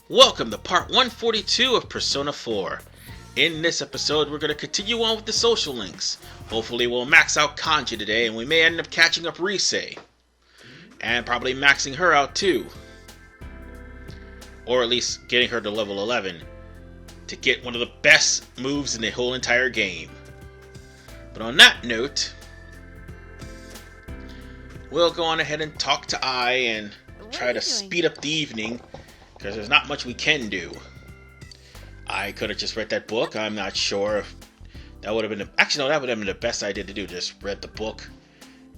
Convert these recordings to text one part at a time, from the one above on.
Welcome to part 142 of Persona 4. In this episode, we're going to continue on with the social links. Hopefully we'll max out Kanji today, and we may end up catching up Rise. And probably maxing her out too. Or at least getting her to level 11. To get one of the best moves in the whole entire game. But on that note, we'll go on ahead and talk to Ai and try to speed up the evening. Because there's not much we can do. I could have just read that book. I'm not sure if that would have been... Actually, no, that would have been the best idea to do. Just read the book.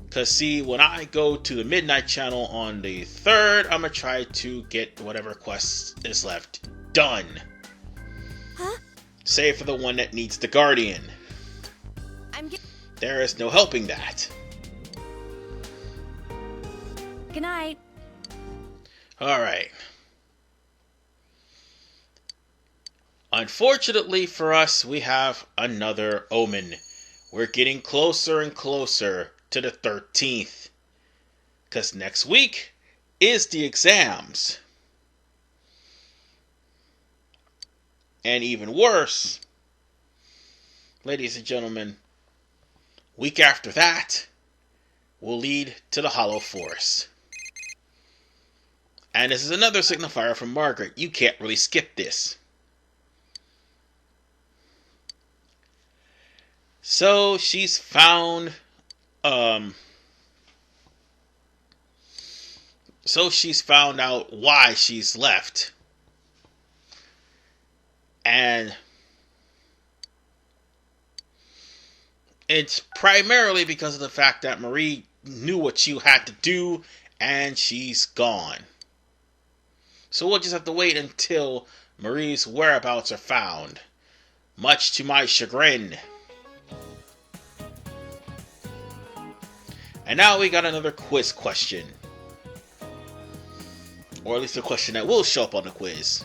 Because, see, when I go to the Midnight Channel on the 3rd, I'm going to try to get whatever quest is left done. Huh? Save for the one that needs the Guardian. There is no helping that. Good night. Alright. Unfortunately for us, we have another omen. We're getting closer and closer to the 13th. Because next week is the exams. And even worse, ladies and gentlemen, week after that will lead to the Hollow Forest. And this is another signifier from Margaret. You can't really skip this. So she's found out why she's left. And it's primarily because of the fact that Marie knew what she had to do and she's gone. So we'll just have to wait until Marie's whereabouts are found. Much to my chagrin. And now we got another quiz question. Or at least a question that will show up on the quiz.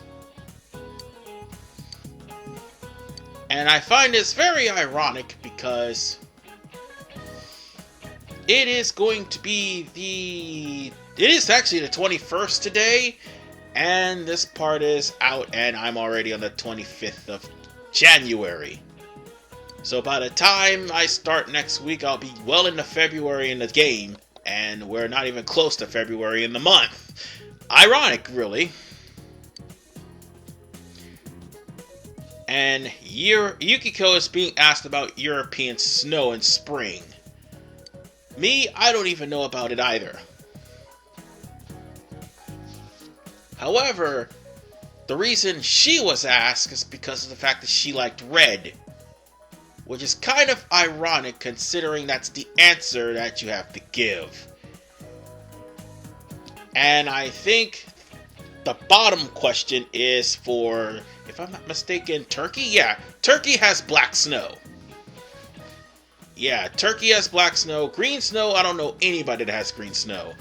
And I find this very ironic because it is going to be it is actually the 21st today, and this part is out and I'm already on the 25th of January. So by the time I start next week, I'll be well into February in the game, and we're not even close to February in the month. Ironic, really. And Yukiko is being asked about European snow in spring. Me, I don't even know about it either. However, the reason she was asked is because of the fact that she liked red. Which is kind of ironic considering that's the answer that you have to give. And I think the bottom question is for, if I'm not mistaken, Turkey? Yeah, Turkey has black snow. Yeah, Turkey has black snow. Green snow, I don't know anybody that has green snow.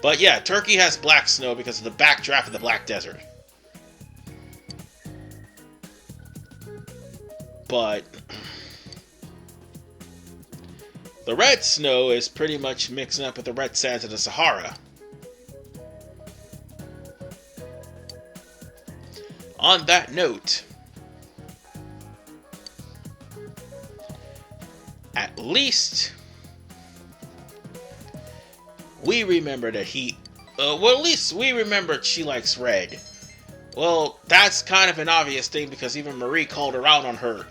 But yeah, Turkey has black snow because of the backdraft of the Black Desert. But the red snow is pretty much mixing up with the red sands of the Sahara. On that note, at least we remember that at least we remembered she likes red. Well, that's kind of an obvious thing because even Marie called her out on her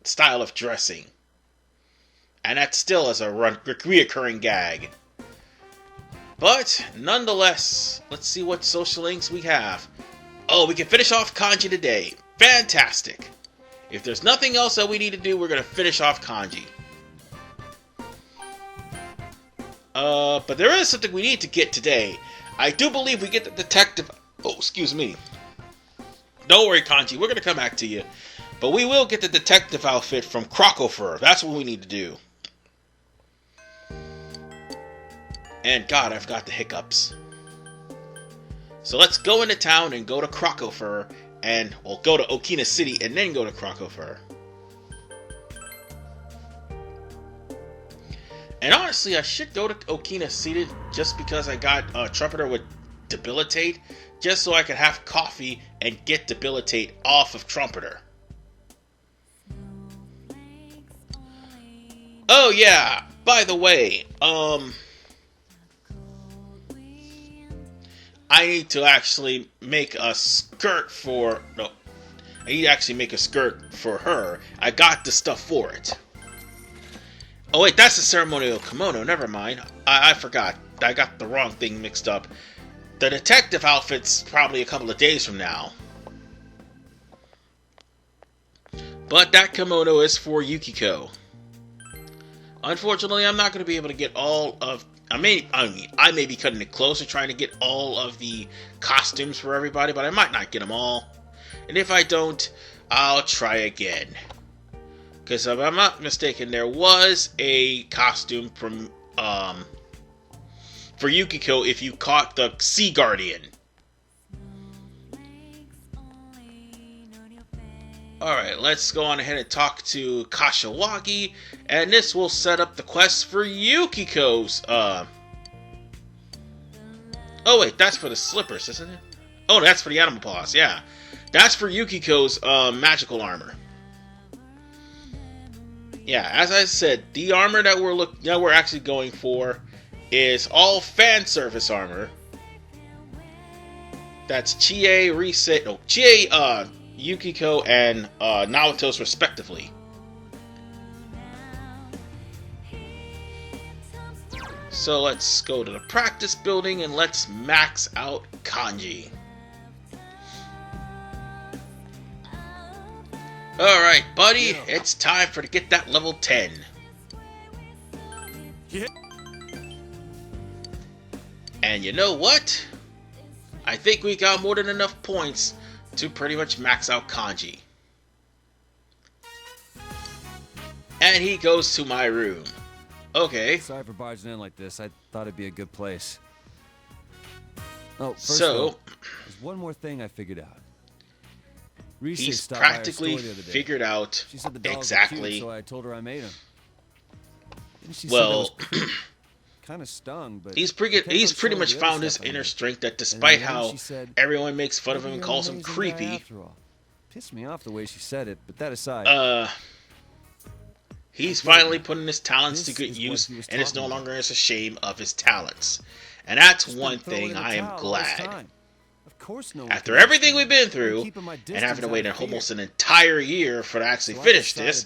style of dressing. And that still is a reoccurring gag. But, nonetheless, let's see what social links we have. Oh, we can finish off Kanji today. Fantastic. If there's nothing else that we need to do, we're going to finish off Kanji. But there is something we need to get today. I do believe we get the detective... Oh, excuse me. Don't worry, Kanji. We're going to come back to you. But we will get the detective outfit from Crocofur. That's what we need to do. And God, I've got the hiccups. So let's go into town and go to Crocofur. And we'll go to Okina City and then go to Crocofur. And honestly, I should go to Okina City just because I got Trumpeter with Debilitate, just so I could have coffee and get Debilitate off of Trumpeter. Oh yeah, by the way, I need to actually make a skirt for... No, I need to actually make a skirt for her. I got the stuff for it. Oh wait, that's the ceremonial kimono, never mind. I forgot. I got the wrong thing mixed up. The detective outfit's probably a couple of days from now. But that kimono is for Yukiko. Unfortunately, I'm not going to be able to get all of... I may be cutting it closer trying to get all of the costumes for everybody, but I might not get them all. And if I don't, I'll try again. Because if I'm not mistaken, there was a costume from for Yukiko if you caught the Sea Guardian. Alright, let's go on ahead and talk to Kashiwagi, and this will set up the quest for Yukiko's, Oh wait, that's for the slippers, isn't it? Oh, that's for the animal paws, yeah. That's for Yukiko's, magical armor. Yeah, as I said, the armor that we're actually going for is all fan service armor. That's Chie, Yukiko, and Naoto's respectively. So let's go to the practice building and let's max out Kanji. Alright, buddy, it's time to get that level 10. Yeah. And you know what? I think we got more than enough points to pretty much max out Kanji. And he goes to my room. Okay. Sorry for barging in like this. I thought it'd be a good place. Oh, first So, there's one more thing I figured out. Reese he's stopped by our practically store the other day. figured out She said the dolls were exactly. cute, so I told her I made them. And she Well, kind of stung, but he's pretty much found his inner strength that despite how everyone makes fun of him and calls him creepy, pissed me off the way she said it, but that aside, he's finally putting his talents to good use and is no longer ashamed of his talents. And that's one thing I am glad. Of course no. After everything we've been through, and having to wait almost an entire year for to actually finish this,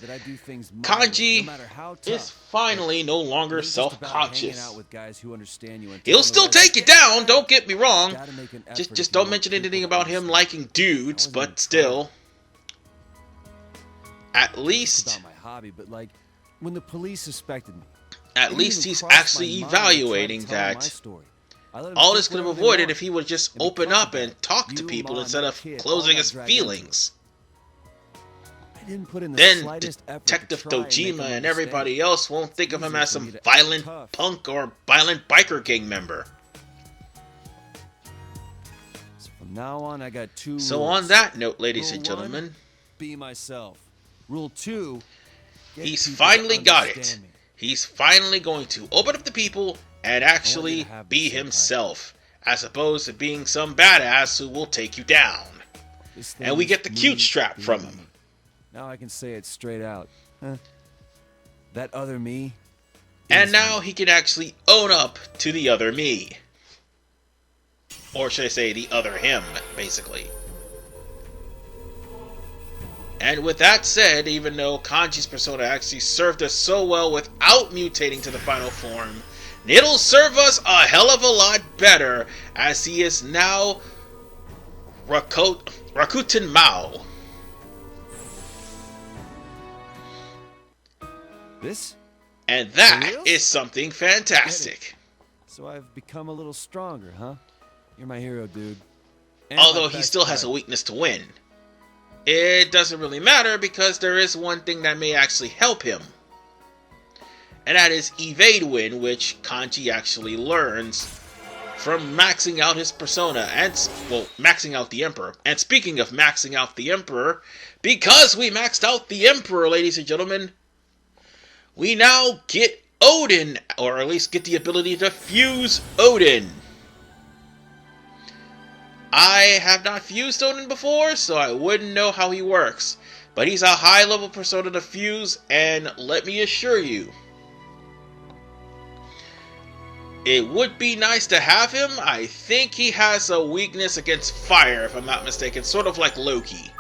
Kanji is finally no longer self-conscious. He'll still take you down, don't get me wrong. Just don't mention anything about him liking dudes, but still. At least... when the police suspected me, at least he's actually evaluating that all this could have avoided if he would just open up and talk to people instead of closing his feelings. Then Detective Dojima and everybody else won't think of him as some violent punk or violent biker gang member. From now on, I got two rules. So on that note, ladies and gentlemen, be myself. Rule 2, he's finally got it. He's finally going to open up to people and actually be himself, as opposed to being some badass who will take you down. And we get the cute strap from him. Now I can say it straight out. That other me. And now he can actually own up to the other me. Or should I say the other him, basically. And with that said, even though Kanji's persona actually served us so well without mutating to the final form, it'll serve us a hell of a lot better as he is now Rakuten Mao. This? And that is something fantastic. So I've become a little stronger, huh? You're my hero, dude. Although he still has a weakness to win. It doesn't really matter because there is one thing that may actually help him. And that is Evade Win, which Kanji actually learns from maxing out his persona and, well, maxing out the Emperor. And speaking of maxing out the Emperor, because we maxed out the Emperor, ladies and gentlemen, we now get Odin, or at least get the ability to fuse Odin. I have not fused Odin before, so I wouldn't know how he works. But he's a high-level persona to fuse, and let me assure you, it would be nice to have him. I think he has a weakness against fire, if I'm not mistaken, sort of like Loki.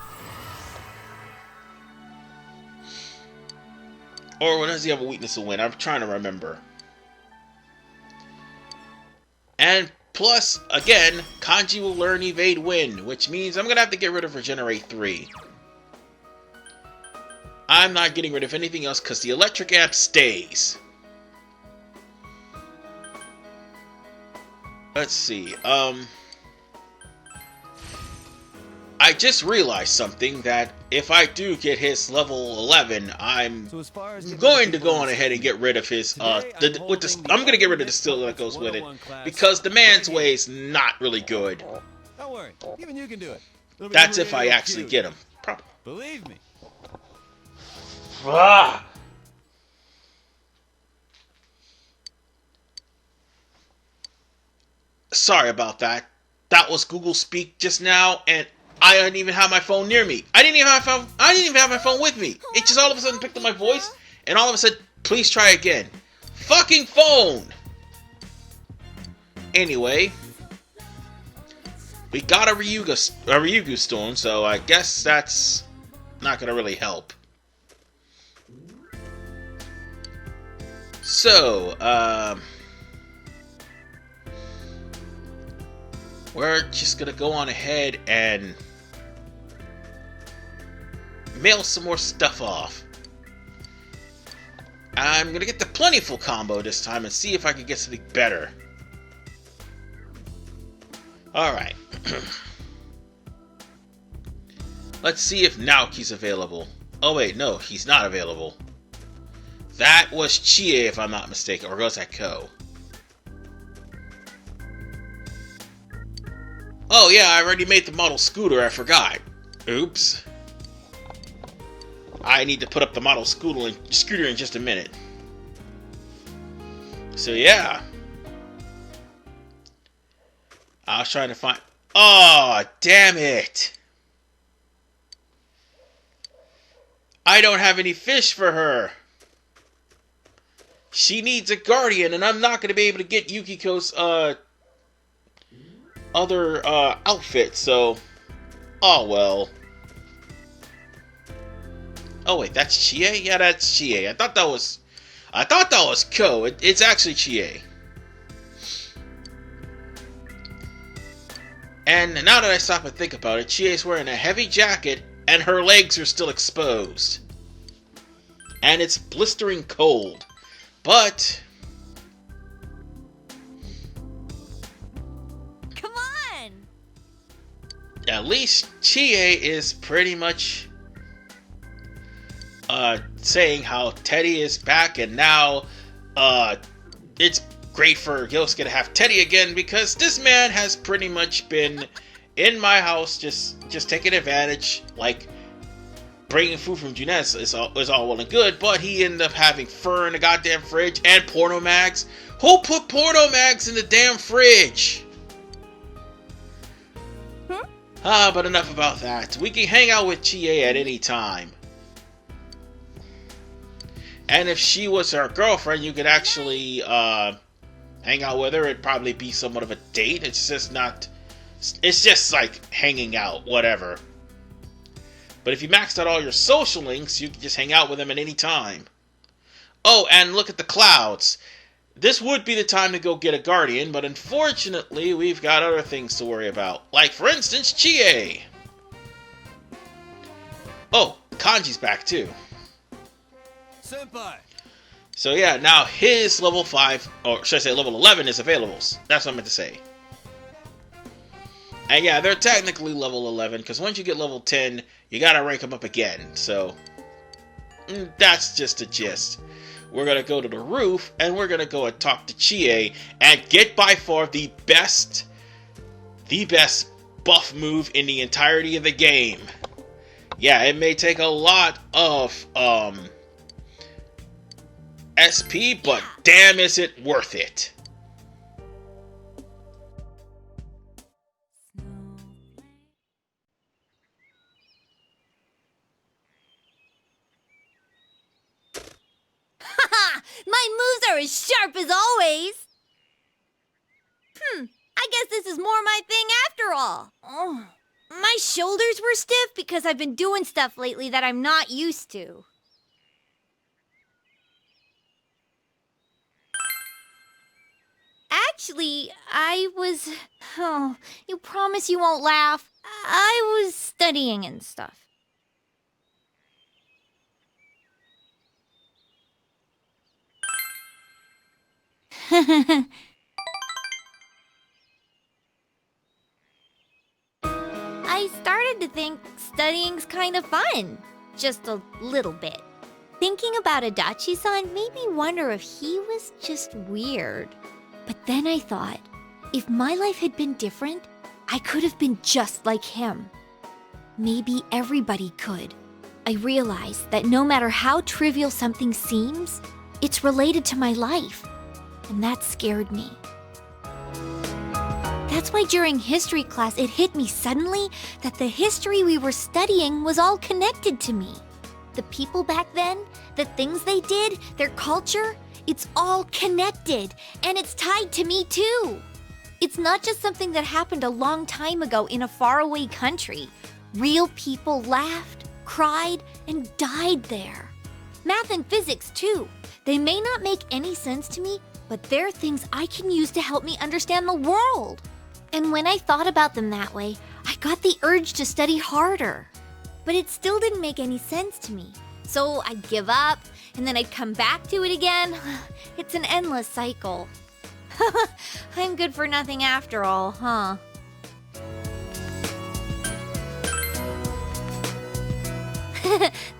Or does he have a weakness to wind? I'm trying to remember. And plus, again, Kanji will learn Evade Wind, which means I'm going to have to get rid of Regenerate 3. I'm not getting rid of anything else because the Electric Amp stays. Let's see, I just realized something, that if I do get his level 11, I'm going to go on ahead and get rid of his, I'm going to get rid of the skill that goes with it, because the man's way is not really good. Don't worry, even you can do it. That's if I actually get him. Believe me. Ah! Sorry about that. That was Google Speak just now, and I didn't even have my phone near me. I didn't even have my phone with me. It just all of a sudden picked up my voice, and all of a sudden, please try again. Fucking phone! Anyway, we got a Ryugu Stone, so I guess that's not gonna really help. So, we're just gonna go on ahead and mail some more stuff off. I'm gonna get the Plentiful combo this time and see if I can get something better. Alright. Let's see if Naoki's available. Oh wait, no, he's not available. That was Chie, if I'm not mistaken, or was that Ko? Oh yeah, I already made the model scooter, I forgot. Oops. I need to put up the model scooter in just a minute. So yeah. I was trying to find... Oh, damn it! I don't have any fish for her! She needs a guardian, and I'm not going to be able to get Yukiko's, other, outfit, so... Oh, well. Oh, wait, that's Chie? Yeah, that's Chie. I thought that was Ko. It's actually Chie. And now that I stop and think about it, Chie's wearing a heavy jacket, and her legs are still exposed. And it's blistering cold. But... Come on! At least Chie is pretty much saying how Teddy is back, and now it's great for Yosuke to have Teddy again, because this man has pretty much been in my house just taking advantage, like bringing food from Junette's is all well and good, but he ended up having fur in the goddamn fridge and porno mags. Who put porno mags in the damn fridge? But enough about that. We can hang out with Chie at any time. And if she was our girlfriend, you could actually hang out with her. It'd probably be somewhat of a date. It's just like hanging out, whatever. But if you maxed out all your social links, you can just hang out with them at any time. Oh, and look at the clouds. This would be the time to go get a guardian, but unfortunately, we've got other things to worry about. Like, for instance, Chie. Oh, Kanji's back too. Senpai. So yeah, now his level 5, or should I say level 11 is available. That's what I meant to say. And yeah, they're technically level 11, because once you get level 10, you gotta rank them up again. So, that's just the gist. We're gonna go to the roof, and we're gonna go and talk to Chie, and get by far the best buff move in the entirety of the game. Yeah, it may take a lot of, SP, but damn is it worth it. always. I guess this is more my thing after all. Oh, my shoulders were stiff because I've been doing stuff lately that I'm not used to. Actually, Oh, you promise you won't laugh? I was studying and stuff. I started to think studying's kind of fun. Just a little bit. Thinking about Adachi-san made me wonder if he was just weird. But then I thought, if my life had been different, I could have been just like him. Maybe everybody could. I realized that no matter how trivial something seems, it's related to my life. And that scared me. That's why during history class it hit me suddenly that the history we were studying was all connected to me. The people back then, the things they did, their culture, it's all connected, and it's tied to me too. It's not just something that happened a long time ago in a faraway country. Real people laughed, cried, and died there. Math and physics too. They may not make any sense to me, but they're things I can use to help me understand the world. And when I thought about them that way, I got the urge to study harder. But it still didn't make any sense to me. So I'd give up, and then I'd come back to it again. It's an endless cycle. I'm good for nothing after all, huh?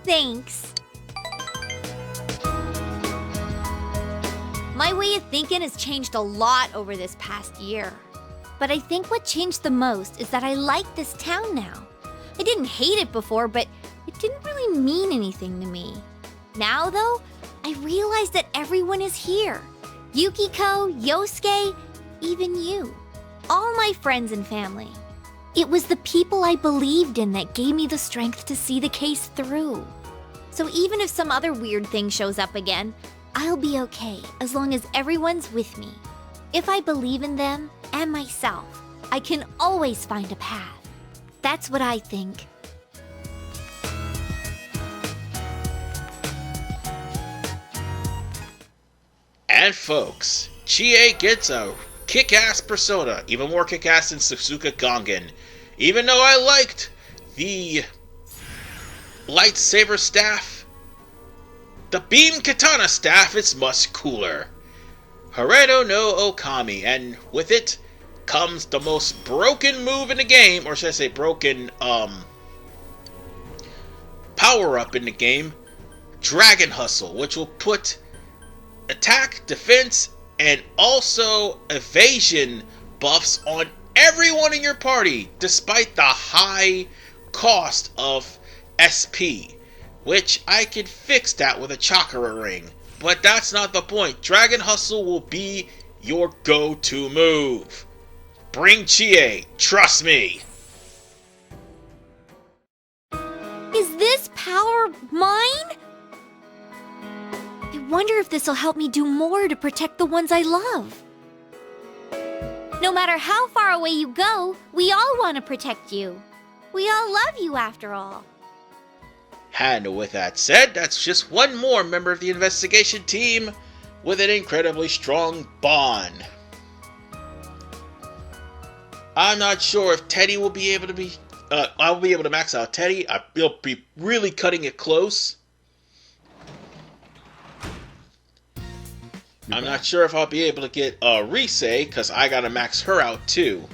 Thanks. My way of thinking has changed a lot over this past year. But I think what changed the most is that I like this town now. I didn't hate it before, but it didn't really mean anything to me. Now, though, I realize that everyone is here. Yukiko, Yosuke, even you. All my friends and family. It was the people I believed in that gave me the strength to see the case through. So even if some other weird thing shows up again, I'll be okay as long as everyone's with me. If I believe in them and myself, I can always find a path. That's what I think. And folks, Chie gets a kick-ass persona, even more kick-ass than Suzuka Gongen. Even though I liked the lightsaber staff, the beam katana staff is much cooler. Haredo no Okami, and with it comes the most broken move in the game, or should I say broken power-up in the game, Dragon Hustle, which will put attack, defense, and also evasion buffs on everyone in your party, despite the high cost of SP, which I could fix that with a chakra ring. But that's not the point. Dragon Hustle will be your go-to move. Bring Chie, trust me. Is this power mine? I wonder if this'll help me do more to protect the ones I love. No matter how far away you go, we all want to protect you. We all love you after all. And with that said, that's just one more member of the investigation team with an incredibly strong bond. I'm not sure if Teddy will be able to be... I'll be able to max out Teddy. I'll be really cutting it close. I'm not sure if I'll be able to get Rise, because I gotta max her out too.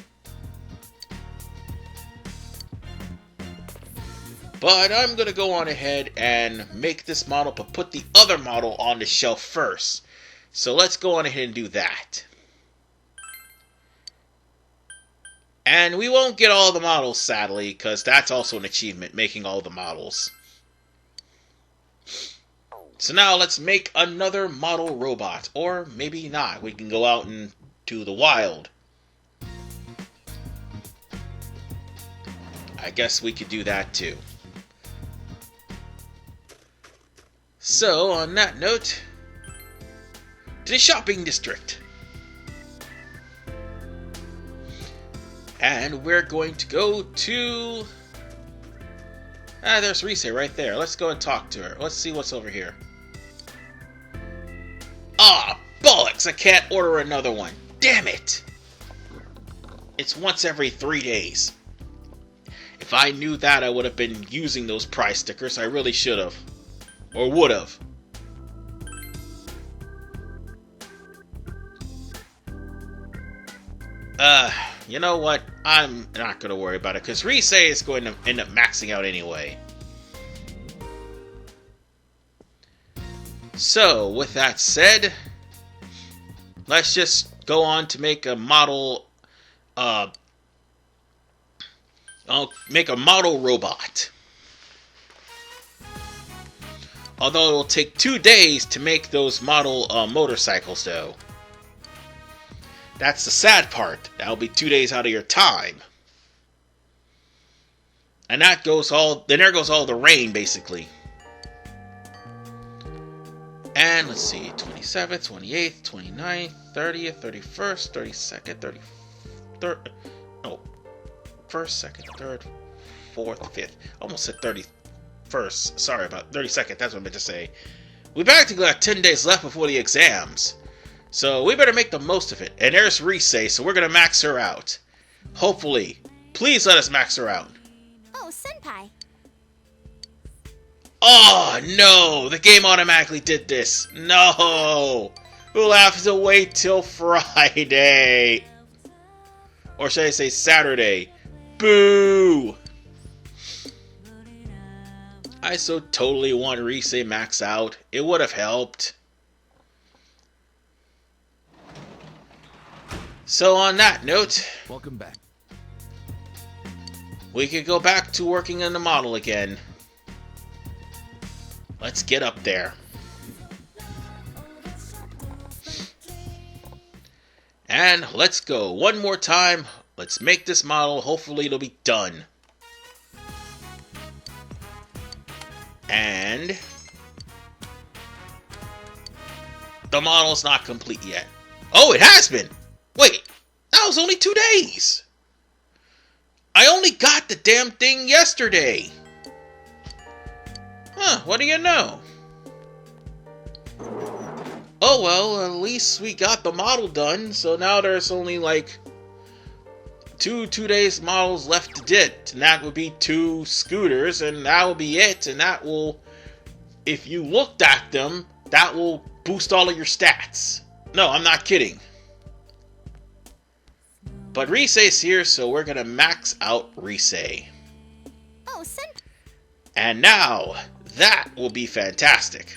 But I'm gonna go on ahead and make this model, but put the other model on the shelf first. So let's go on ahead and do that. And we won't get all the models, sadly, because that's also an achievement, making all the models. So now let's make another model robot. Or maybe not. We can go out into the wild. I guess we could do that too. So, on that note, to the shopping district. And we're going to go to... there's Rise right there. Let's go and talk to her. Let's see what's over here. Ah, bollocks! I can't order another one. Damn it! It's once every 3 days. If I knew that, I would have been using those price stickers. I really should have. Or would have. You know what? I'm not going to worry about it, because Rise is going to end up maxing out anyway. So, with that said, let's just go on to make a model, I'll make a model robot. Although it'll take 2 days to make those model motorcycles, though. That's the sad part. That'll be 2 days out of your time. And that goes all... Then there goes all the rain, basically. And let's see. 27th, 28th, 29th, 30th, 31st, 32nd, 33rd... Oh. 1st, 2nd, 3rd, 4th, 5th. Almost said 31st. Sorry about 32nd. That's what I meant to say. We practically got 10 days left before the exams. So we better make the most of it. And there's Rise, so we're going to max her out. Hopefully. Please let us max her out. Oh, Senpai. Oh, no. The game automatically did this. No. We'll have to wait till Friday. Or should I say Saturday? Boo. I so totally want Rise max out. It would have helped. So on that note, Welcome back. we could go back to working on the model again. Let's get up there. And let's go. One more time. Let's make this model. Hopefully it'll be done. And the model's not complete yet. Oh, it has been! Wait, that was only 2 days! I only got the damn thing yesterday! Huh, what do you know? Oh well, at least we got the model done, so now there's only like two days models left to get, and that would be 2 scooters, and that will be it, and that will, if you looked at them, that will boost all of your stats. No, I'm not kidding. But Rise's here, so we're gonna max out Rise. Oh, And now, that will be fantastic.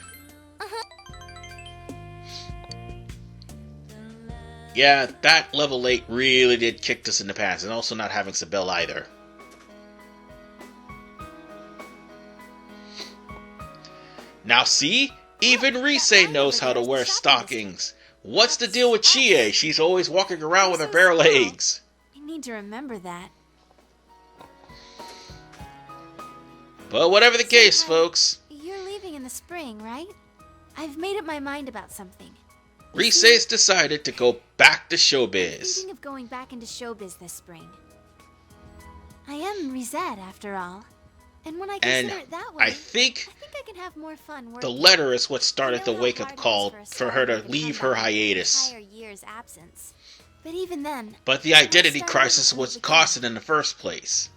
Yeah, that level 8 really did kick us in the pants, and also not having Sabelle either. Now see? Even Rise knows how to wear stockings. What's the deal with Chie? She's always walking around with her bare legs. I need to remember that. But whatever the case, folks, You're leaving in the spring, right? I've made up my mind about something. Rise's decided to go back to I'm showbiz. thinking of going back into showbiz this spring. I am Risette, after all. And when I consider it that way, I think I can have more fun the working. letter is what started the I know how wake-up hard it call is for her to a leave star her to come back from an hiatus. entire year's absence. But even then, But the identity crisis was caused in the first place.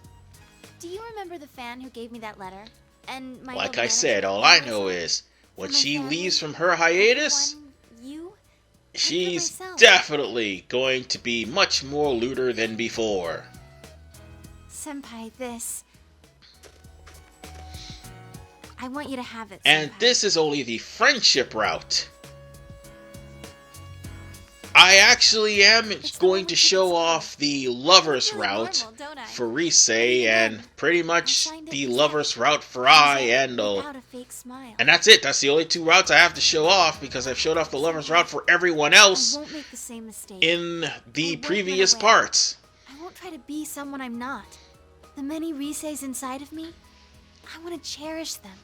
do you remember the fan who gave me that letter? And my Like old I said, manager all I and know myself? is, when For my she family, leaves from her for hiatus, one, you, and for she's myself. definitely going to be much more looter than before. Senpai, this. I want you to have it, And Senpai. this is only the friendship route. I actually am going to show off the lovers Really route normal, don't I? for Rise, and pretty much the lovers route for I, and Without a fake smile. and that's it. That's the only 2 routes I have to show off, because I've showed off the lovers route for everyone I else won't make the same mistake. in the won't previous run away. parts. I won't try to be someone I'm not. The many Rises inside of me, I want to cherish them.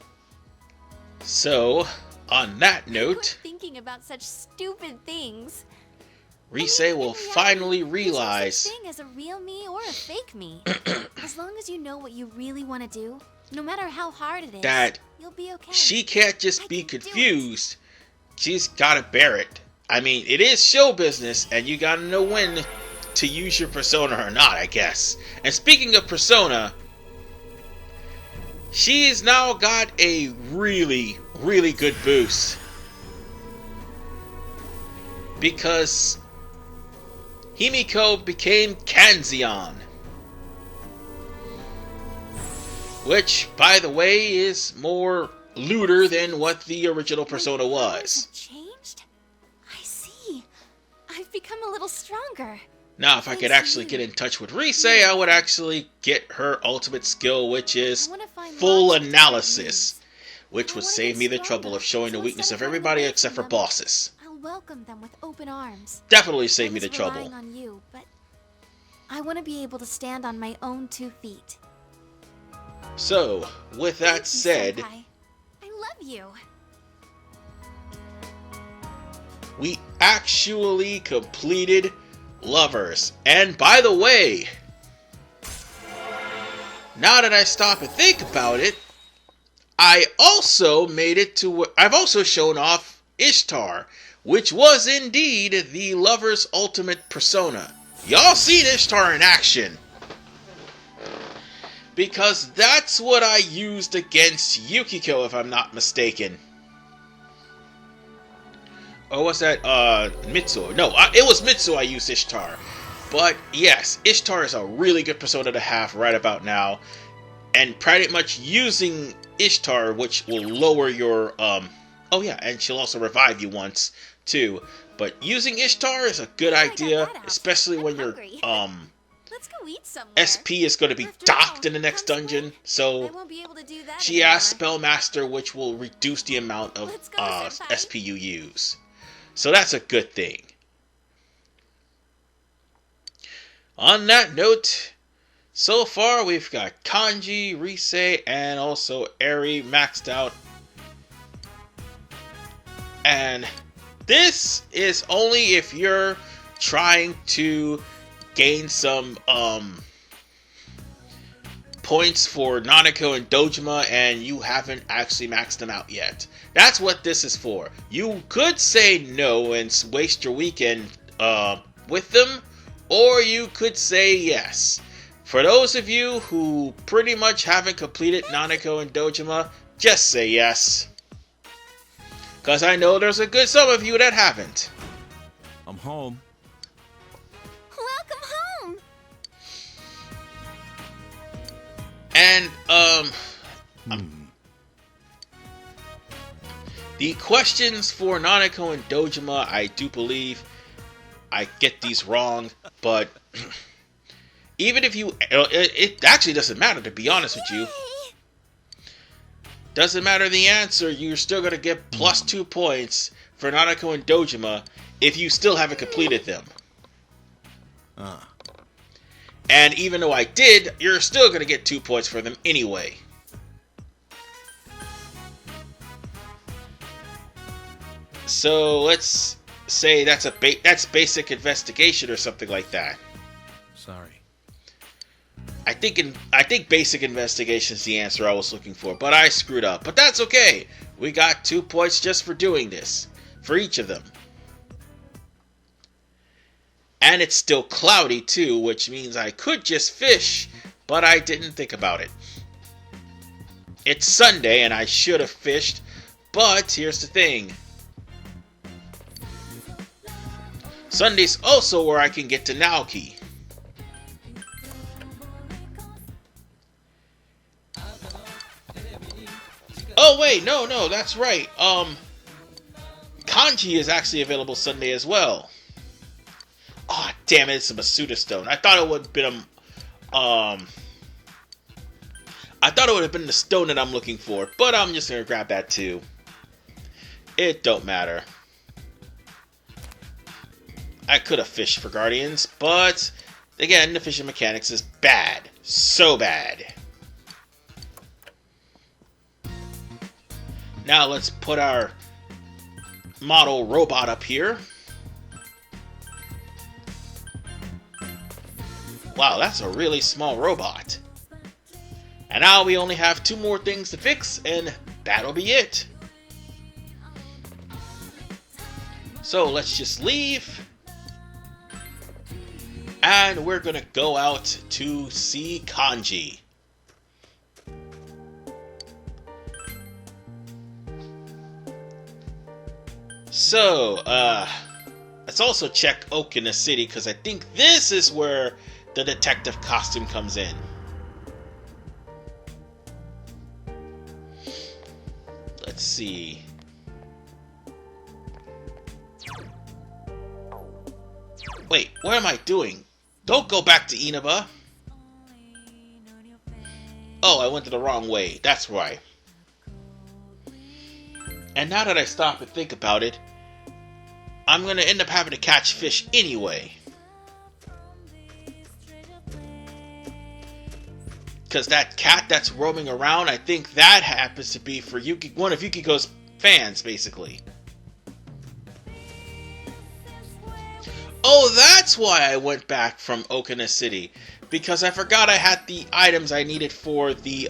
So, On that Quit note, thinking about such stupid things. Rise I mean, will in reality, finally there's no realize such thing as a real me or a fake me. As long as you know what you really want to do, no matter how hard it is, that you'll be okay. she can't just I be can do it. confused. She's gotta bear it. I mean, it is show business, and you gotta know when to use your persona or not, I guess. And speaking of persona, she's now got a really, really good boost. Because Himiko became Kanzion. Which, by the way, is more looter than what the original persona My powers was. have changed? I see. I've become a little stronger. Now, if I could actually get in touch with Rise, I would actually get her ultimate skill, which is I wanna find full lots of different analysis, moves. which I would wanna save get me the stronger, trouble of showing the so weakness instead of running everybody away except for from them, bosses. I'll welcome them with open arms. Definitely I save me was the trouble. relying on you, but I want to be able to stand on my own 2 feet. So, with that Thank you, said, Senpai. I love you. we actually completed Lovers. And by the way, now that I stop and think about it, I also made it to... I've also shown off Ishtar, which was indeed the Lover's ultimate persona. Y'all seen Ishtar in action. Because that's what I used against Yukiko, if I'm not mistaken. Or was that, Mitsuo? No, it was Mitsuo I used Ishtar. But, yes, Ishtar is a really good persona to have right about now. And pretty much using Ishtar, which will lower your, oh yeah, and she'll also revive you once, too. But using Ishtar is a good idea, especially when your, Let's go eat somewhere. SP is going to be After all, docked in the next come dungeon, I so won't be able to do that she anymore. asked Spellmaster, which will reduce the amount of Let's go, Senpai. SP you use. So that's a good thing. On that note, so far we've got Kanji, Rise, and also Eri maxed out. And this is only if you're trying to gain some points for Nanako and Dojima and you haven't actually maxed them out yet. That's what this is for. You could say no and waste your weekend with them, or you could say yes. For those of you who pretty much haven't completed Nanako and Dojima, just say yes. Because I know there's a good some of you that haven't. I'm home. Welcome home. And, the questions for Nanako and Dojima, I do believe I get these wrong, but even if you... It actually doesn't matter, to be honest with you. Doesn't matter the answer, you're still going to get plus 2 points for Nanako and Dojima if you still haven't completed them. And even though I did, you're still going to get 2 points for them anyway. So let's say that's basic investigation or something like that. Sorry. I think basic investigation is the answer I was looking for, but I screwed up. But that's okay. We got 2 points just for doing this, for each of them. And it's still cloudy too, which means I could just fish, but I didn't think about it. It's Sunday and I should have fished, but here's the thing. Sunday's also where I can get to Naoki. Oh wait, no, that's right. Kanji is actually available Sunday as well. Oh, damn it, it's a Masuda Stone. I thought it would have been I thought it would have been the stone that I'm looking for, but I'm just gonna grab that too. It don't matter. I could have fished for Guardians, but again, the fishing mechanics is bad. So bad. Now let's put our model robot up here. Wow, that's a really small robot. And now we only have 2 more things to fix, and that'll be it. So let's just leave. And we're gonna go out to see Kanji. So, let's also check Okina City, because I think this is where the detective costume comes in. Let's see. Wait, what am I doing? Don't go back to Inaba. Oh, I went the wrong way. That's why. And now that I stop and think about it, I'm gonna end up having to catch fish anyway. Because that cat that's roaming around, I think that happens to be for one of Yukiko's fans, basically. Oh, that's why I went back from Okina City. Because I forgot I had the items I needed for the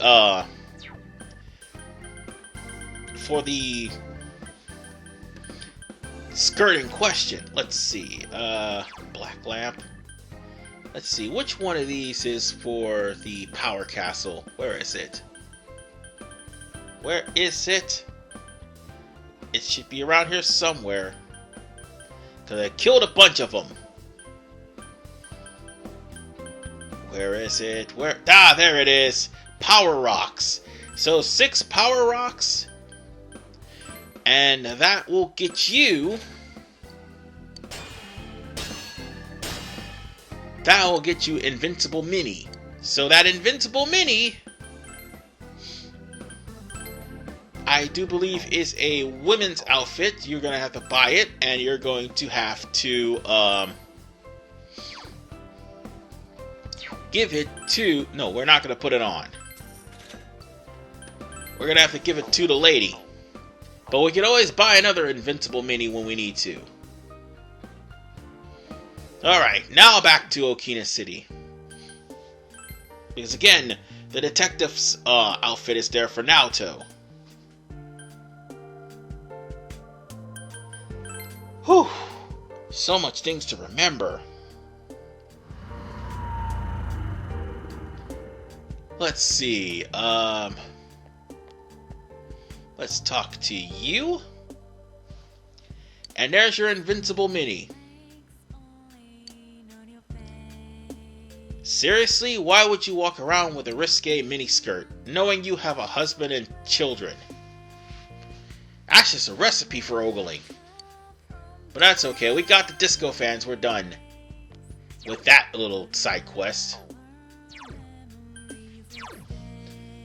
skirt in question. Let's see. Black lamp. Let's see. Which one of these is for the power castle? Where is it? Where is it? It should be around here somewhere. Because I killed a bunch of them. Where is it? Where? Ah, there it is. Power rocks. So 6 power rocks. And that will get you... That will get you Invincible Mini. So that Invincible Mini, I do believe, is a women's outfit. You're going to have to buy it, and you're going to have to give it to... No, we're not going to put it on. We're going to have to give it to the lady. But we can always buy another Invincible Mini when we need to. Alright, now back to Okina City. Because again, the detective's outfit is there for Naoto. Whew! So much things to remember. Let's see, let's talk to you. And there's your Invincible Mini. Seriously, why would you walk around with a risque miniskirt, knowing you have a husband and children? That's just a recipe for ogling. But that's okay, we got the disco fans, we're done with that little side quest.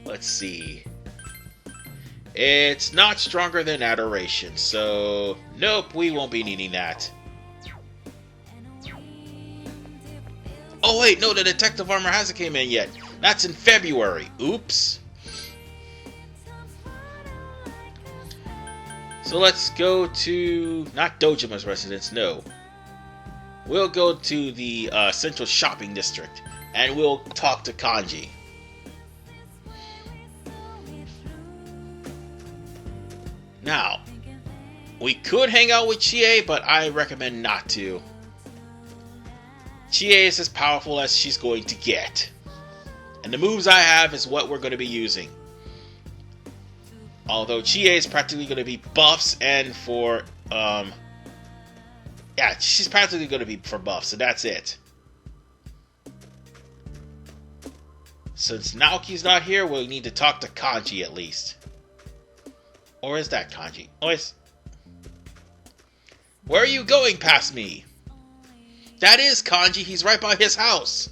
Let's see. It's not stronger than adoration, so nope, we won't be needing that. Oh wait, no, the detective armor hasn't came in yet. That's in February. Oops. So let's go to... not Dojima's residence, no. We'll go to the Central Shopping District, and we'll talk to Kanji. Now, we could hang out with Chie, but I recommend not to. Chie is as powerful as she's going to get. And the moves I have is what we're going to be using. Although Chie is practically going to be buffs and for... yeah, she's practically going to be for buffs, so that's it. Since Naoki's not here, we'll need to talk to Kanji at least. Or is that Kanji? Oh, it's... Where are you going past me? That is Kanji, he's right by his house.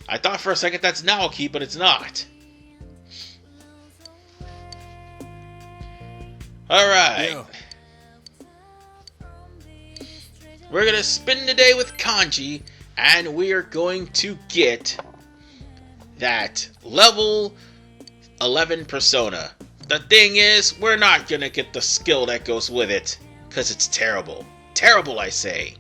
I thought for a second that's Naoki, but it's not. Alright. Yo. We're gonna spend the day with Kanji, and we are going to get that level 11 persona. The thing is, we're not gonna get the skill that goes with it. Because it's terrible. Terrible, I say.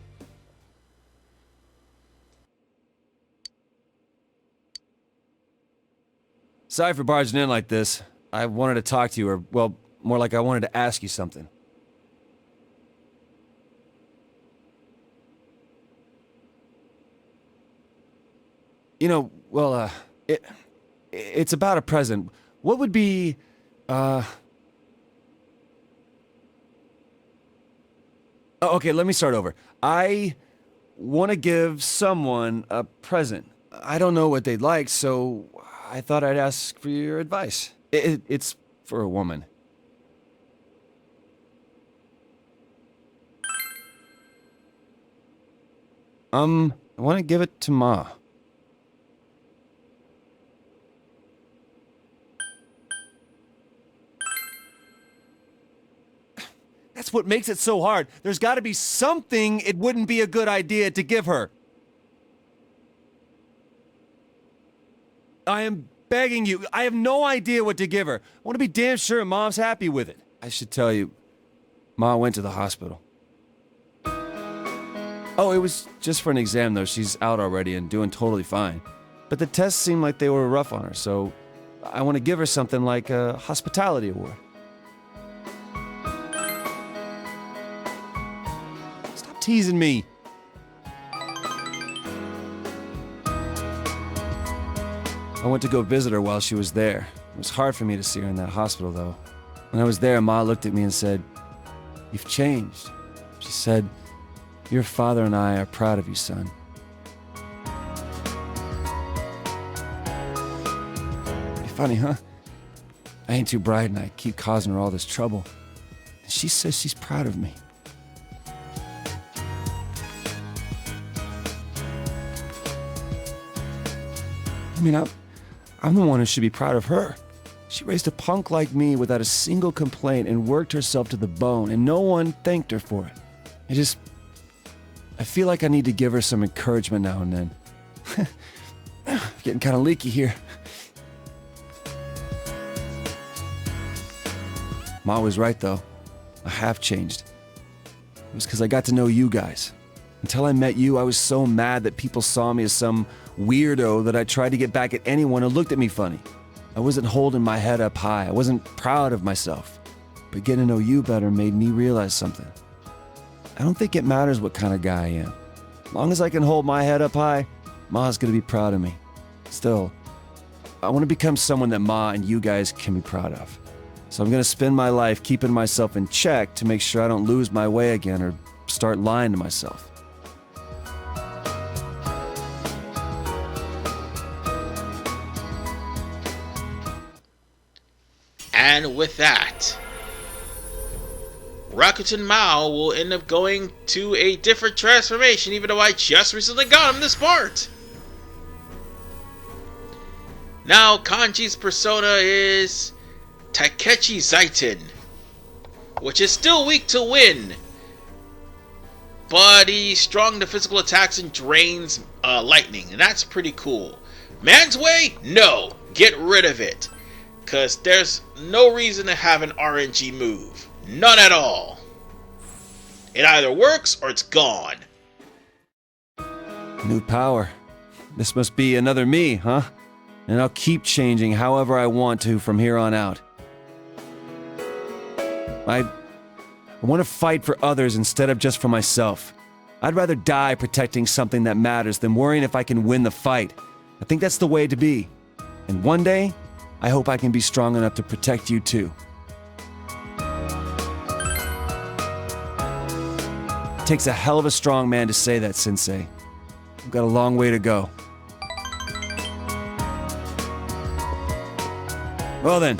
Sorry for barging in like this. I wanted to talk to you, or, well, more like I wanted to ask you something. You know, well, it's about a present. What would be, Oh, okay, let me start over. I want to give someone a present. I don't know what they'd like, so I thought I'd ask for your advice. It's for a woman. I want to give it to Ma. That's what makes it so hard. There's got to be something it wouldn't be a good idea to give her. I am begging you. I have no idea what to give her. I want to be damn sure Mom's happy with it. I should tell you, Ma went to the hospital. Oh, it was just for an exam, though. She's out already and doing totally fine. But the tests seemed like they were rough on her, so I want to give her something like a hospitality award. Stop teasing me. I went to go visit her while she was there. It was hard for me to see her in that hospital, though. When I was there, Ma looked at me and said, "You've changed." She said, "Your father and I are proud of you, son." Pretty funny, huh? I ain't too bright and I keep causing her all this trouble. And she says she's proud of me. I mean, I'm the one who should be proud of her. She raised a punk like me without a single complaint and worked herself to the bone, and no one thanked her for it. I feel like I need to give her some encouragement now and then. Getting kind of leaky here. Ma was right, though. I have changed. It was because I got to know you guys. Until I met you, I was so mad that people saw me as some weirdo that I tried to get back at anyone who looked at me funny. I wasn't holding my head up high. I wasn't proud of myself. But getting to know you better made me realize something. I don't think it matters what kind of guy I am. As long as I can hold my head up high, Ma's gonna be proud of me. Still, I want to become someone that Ma and you guys can be proud of. So I'm gonna spend my life keeping myself in check to make sure I don't lose my way again or start lying to myself. And with that, Rakuten Mao will end up going to a different transformation, even though I just recently got him this part. Now, Kanji's persona is Takechi Zaiten, which is still weak to win, but he's strong to physical attacks and drains lightning, and that's pretty cool. Man's Way? No, get rid of it, because there's no reason to have an RNG move. None at all. It either works or it's gone. New power. This must be another me, huh? And I'll keep changing however I want to from here on out. I want to fight for others instead of just for myself. I'd rather die protecting something that matters than worrying if I can win the fight. I think that's the way to be. And one day, I hope I can be strong enough to protect you too. It takes a hell of a strong man to say that, Sensei. I've got a long way to go. Well then,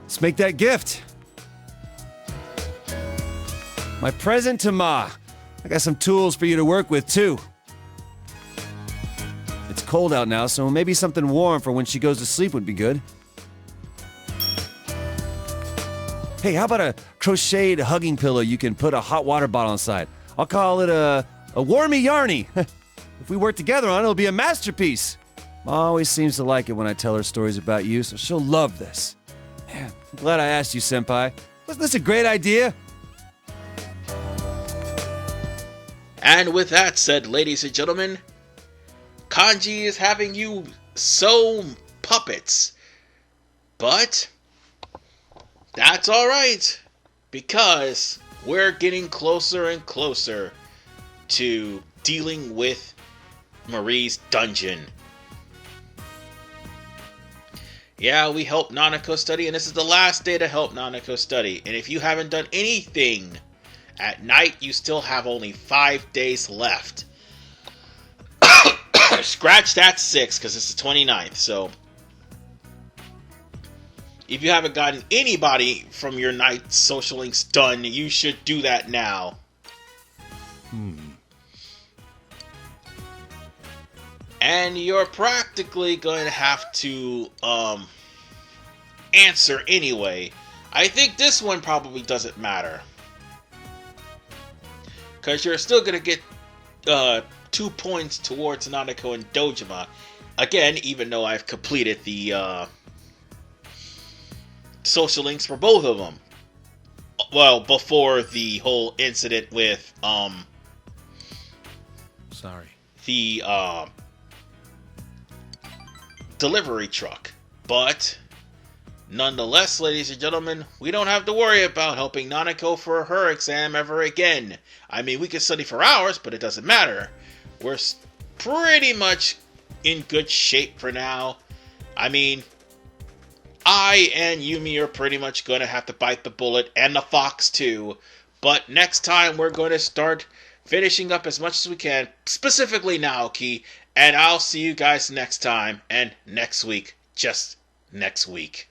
let's make that gift. My present to Ma. I got some tools for you to work with too. It's cold out now, so maybe something warm for when she goes to sleep would be good. Hey, how about a crocheted hugging pillow you can put a hot water bottle inside? I'll call it a warmy yarny. If we work together on it, it'll be a masterpiece. Ma always seems to like it when I tell her stories about you, so she'll love this. Man, I'm glad I asked you, Senpai. Wasn't this a great idea? And with that said, ladies and gentlemen, Kanji is having you sew puppets. But that's alright, because we're getting closer and closer to dealing with Marie's dungeon. Yeah, we helped Nanako study, and this is the last day to help Nanako study. And if you haven't done anything at night, you still have only 5 days left. Scratch that 6, because it's the 29th, so if you haven't gotten anybody from your night social links done, you should do that now. And you're practically going to have to answer anyway. I think this one probably doesn't matter, because you're still going to get 2 points towards Nanako and Dojima. Again, even though I've completed the social links for both of them. Well, before the whole incident with the delivery truck. But nonetheless, ladies and gentlemen, we don't have to worry about helping Nanako for her exam ever again. I mean, we can study for hours, but it doesn't matter. We're pretty much in good shape for now. I mean, I and Yumi are pretty much going to have to bite the bullet, and the fox too. But next time we're going to start finishing up as much as we can, specifically Naoki, and I'll see you guys next time, and next week, just next week.